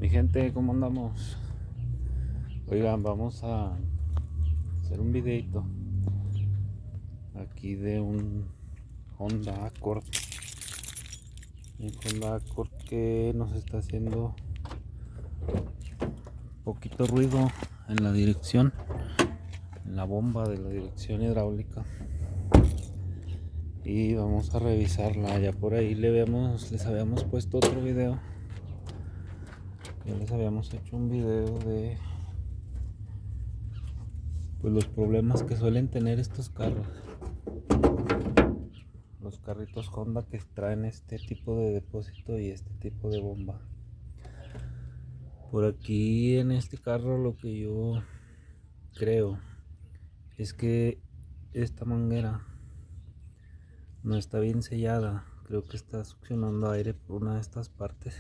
Mi gente, ¿cómo andamos? Oigan, vamos a hacer un videito aquí de un Honda Accord. Un Honda Accord que nos está haciendo poquito ruido en la dirección, en la bomba de la dirección hidráulica. Y vamos a revisarla. Ya por ahí les habíamos puesto otro video. Ya les habíamos hecho un video de pues los problemas que suelen tener estos carros, los carritos Honda que traen este tipo de depósito y este tipo de bomba. Por aquí en este carro lo que yo creo es que esta manguera no está bien sellada. Creo que está succionando aire por una de estas partes,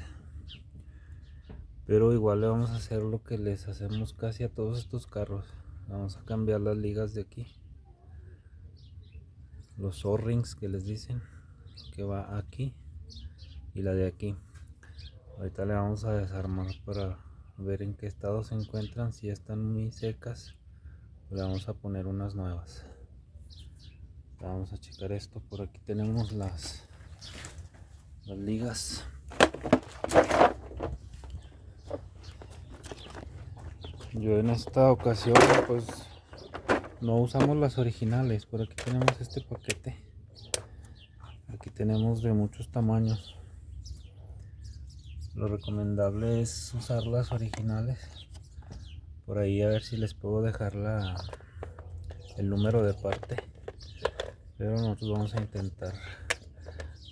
pero igual le vamos a hacer lo que les hacemos casi a todos estos carros. Vamos a cambiar las ligas de aquí, los O-rings que les dicen, que va aquí, y la de aquí. Ahorita le vamos a desarmar para ver en qué estado se encuentran. Si están muy secas, le vamos a poner unas nuevas. Vamos a checar esto. Por aquí tenemos las ligas. Yo en esta ocasión pues no usamos las originales. Por aquí tenemos este paquete. Aquí tenemos de muchos tamaños. Lo recomendable es usar las originales. Por ahí a ver si les puedo dejar el número de parte, pero nosotros vamos a intentar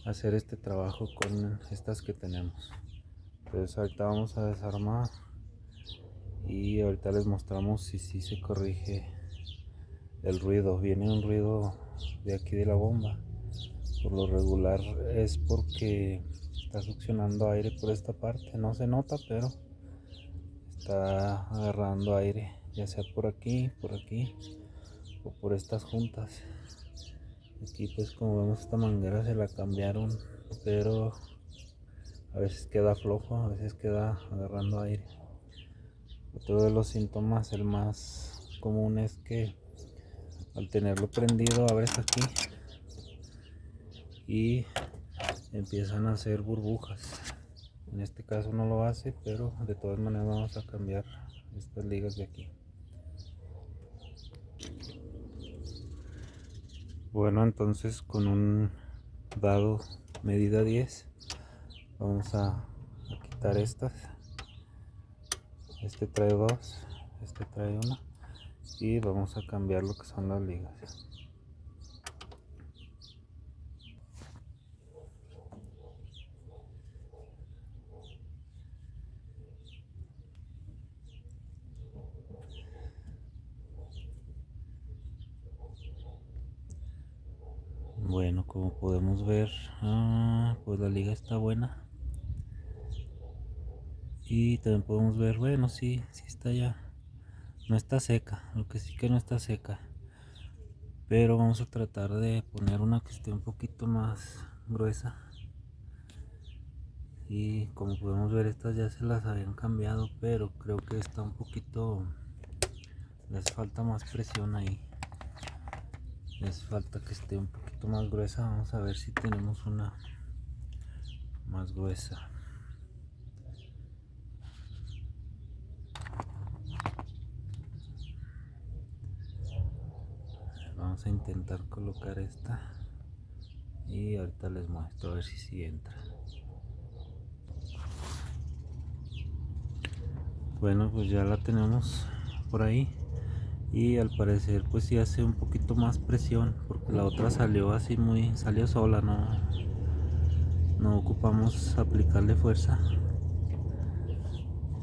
hacer este trabajo con estas que tenemos. Entonces ahorita vamos a desarmar y ahorita les mostramos si se corrige el ruido. Viene un ruido de aquí de la bomba. Por lo regular es porque está succionando aire por esta parte. No se nota, pero está agarrando aire, ya sea por aquí o por estas juntas. Aquí pues como vemos esta manguera se la cambiaron, pero a veces queda flojo, a veces queda agarrando aire. Otro de los síntomas, el más común, es que al tenerlo prendido abres aquí y empiezan a hacer burbujas. En este caso no lo hace, pero de todas maneras vamos a cambiar estas ligas de aquí. Bueno, entonces con un dado medida 10 vamos a quitar estas. Este trae dos, este trae una, y vamos a cambiar lo que son las ligas. Bueno, como podemos ver, pues la liga está buena. Y también podemos ver, bueno, sí está ya. No está seca, lo que sí que no está seca. Pero vamos a tratar de poner una que esté un poquito más gruesa. Y como podemos ver, estas ya se las habían cambiado, pero creo que está un poquito, les falta más presión ahí. Les falta que esté un poquito más gruesa. Vamos a ver si tenemos una más gruesa. Vamos a intentar colocar esta y ahorita les muestro a ver si entra. Bueno, pues ya la tenemos por ahí y al parecer pues sí hace un poquito más presión, porque la otra salió así salió sola, no ocupamos aplicarle fuerza.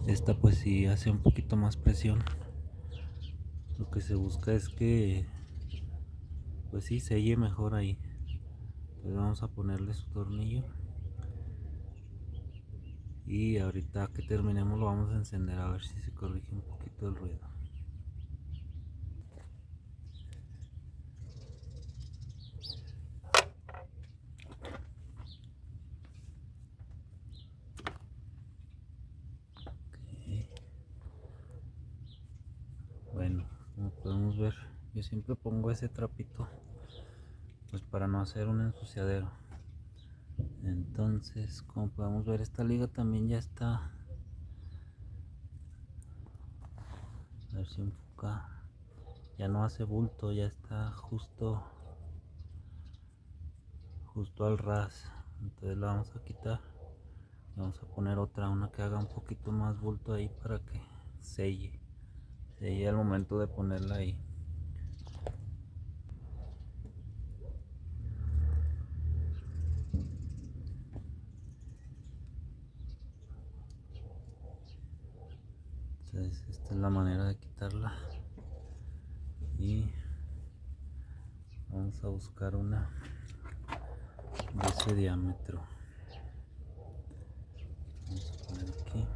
Esta pues sí hace un poquito más presión. Lo que se busca es que pues sí selle mejor ahí. Entonces vamos a ponerle su tornillo y ahorita que terminemos lo vamos a encender a ver si se corrige un poquito el ruido. podemos ver, yo siempre pongo ese trapito pues para no hacer un ensuciadero. Entonces, como podemos ver, esta liga también ya está, a ver si enfoca, ya no hace bulto, ya está justo al ras. Entonces la vamos a quitar y vamos a poner otra, una que haga un poquito más bulto ahí para que selle al momento de ponerla ahí. Entonces esta es la manera de quitarla y vamos a buscar una de ese diámetro. Vamos a poner aquí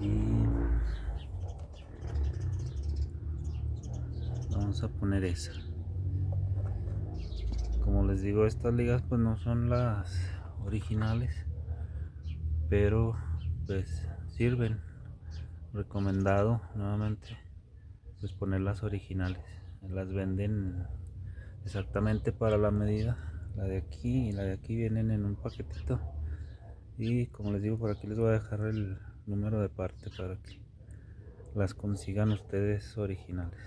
y vamos a poner esa. Como les digo, estas ligas pues no son las originales, pero pues sirven. Recomendado nuevamente pues poner las originales, las venden exactamente para la medida. La de aquí y la de aquí vienen en un paquetito, y como les digo, por aquí les voy a dejar el número de parte para que las consigan ustedes originales.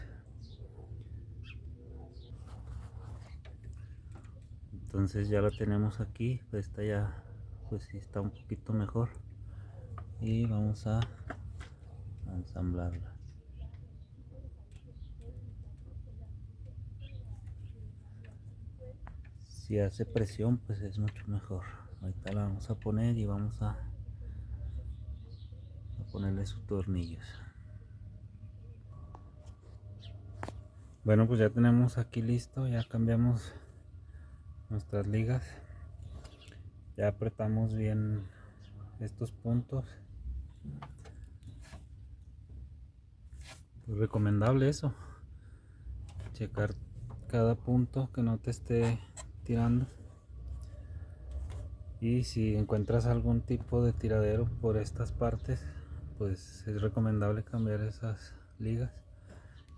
Entonces ya la tenemos aquí, pues esta ya pues sí está un poquito mejor, y vamos a ensamblarla. Si hace presión pues es mucho mejor. Ahorita la vamos a poner y vamos a ponerle sus tornillos. Bueno, pues ya tenemos aquí listo, ya cambiamos nuestras ligas, ya apretamos bien estos puntos. Pues recomendable eso, checar cada punto que no te esté tirando, y si encuentras algún tipo de tiradero por estas partes pues es recomendable cambiar esas ligas,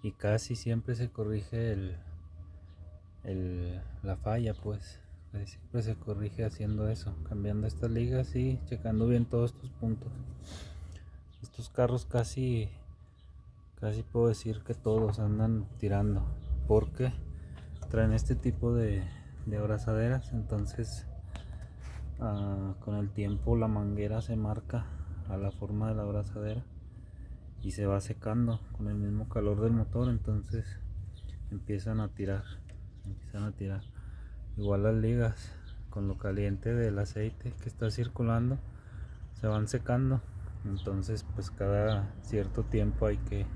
y casi siempre se corrige la falla, pues casi siempre se corrige haciendo eso, cambiando estas ligas y checando bien todos estos puntos. Estos carros casi puedo decir que todos andan tirando porque traen este tipo de abrazaderas. Entonces con el tiempo la manguera se marca a la forma de la abrazadera y se va secando con el mismo calor del motor, entonces empiezan a tirar. Igual las ligas, con lo caliente del aceite que está circulando, se van secando, entonces pues cada cierto tiempo hay que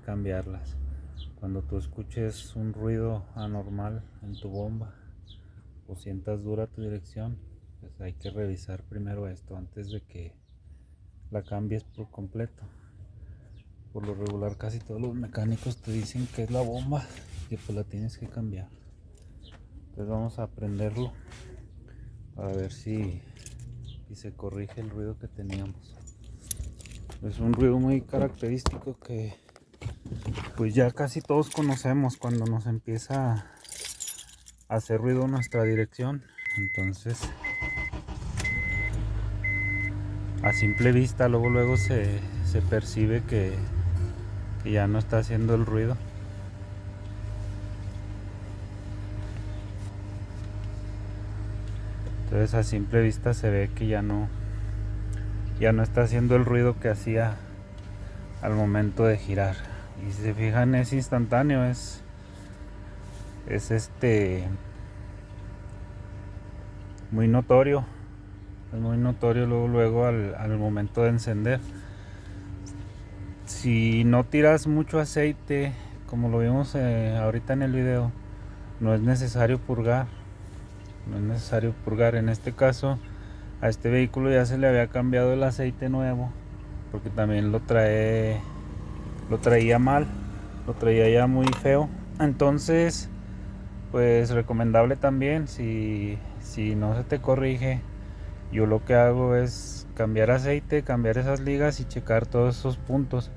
cambiarlas. Cuando tú escuches un ruido anormal en tu bomba o sientas dura tu dirección, pues hay que revisar primero esto antes de que la cambies por completo. Por lo regular casi todos los mecánicos te dicen que es la bomba, que pues la tienes que cambiar. Entonces vamos a prenderlo para ver si se corrige el ruido que teníamos. Es un ruido muy característico que pues ya casi todos conocemos cuando nos empieza a hacer ruido nuestra dirección. Entonces a simple vista luego se percibe que ya no está haciendo el ruido. Entonces a simple vista se ve que ya no está haciendo el ruido que hacía al momento de girar. Y si se fijan, es instantáneo, es muy notorio. Es muy notorio luego al momento de encender. Si no tiras mucho aceite, como lo vimos ahorita en el video, no es necesario purgar. En este caso a este vehículo ya se le había cambiado el aceite nuevo, porque también lo traía mal, lo traía ya muy feo. Entonces pues recomendable también, si no se te corrige, yo lo que hago es cambiar aceite, cambiar esas ligas y checar todos esos puntos.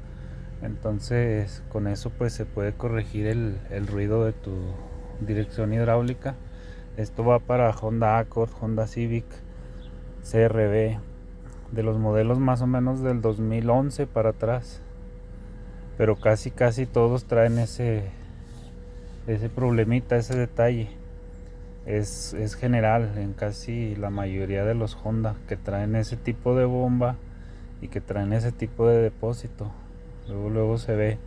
Entonces con eso pues se puede corregir el ruido de tu dirección hidráulica. Esto va para Honda Accord, Honda Civic, CR-V, de los modelos más o menos del 2011 para atrás, pero casi todos traen ese problemita, ese detalle. Es general en casi la mayoría de los Honda que traen ese tipo de bomba y que traen ese tipo de depósito. Luego se ve.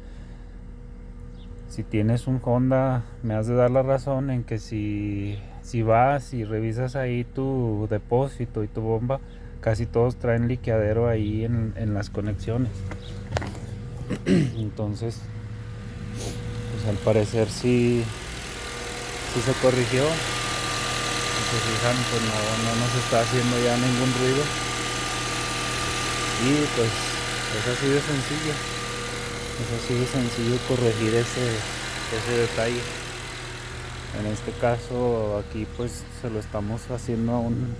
Si tienes un Honda, me has de dar la razón en que si vas y revisas ahí tu depósito y tu bomba, casi todos traen liqueadero ahí en las conexiones. Entonces pues al parecer sí se corrigió. Si se fijan, pues no nos está haciendo ya ningún ruido. Y pues es así de sencillo. Es así de sencillo corregir ese detalle. En este caso aquí pues se lo estamos haciendo a un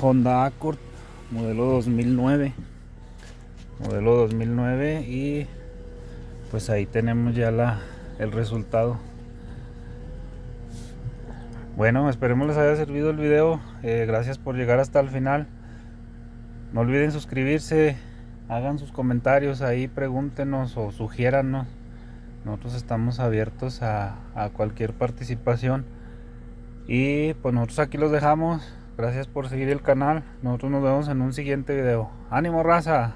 Honda Accord modelo 2009. Y pues ahí tenemos ya el resultado. Bueno, esperemos les haya servido el video. Gracias por llegar hasta el final. No olviden suscribirse, hagan sus comentarios ahí, pregúntenos o sugiéranos. Nosotros estamos abiertos a cualquier participación. Y pues nosotros aquí los dejamos. Gracias por seguir el canal. Nosotros nos vemos en un siguiente video. ¡Ánimo, raza!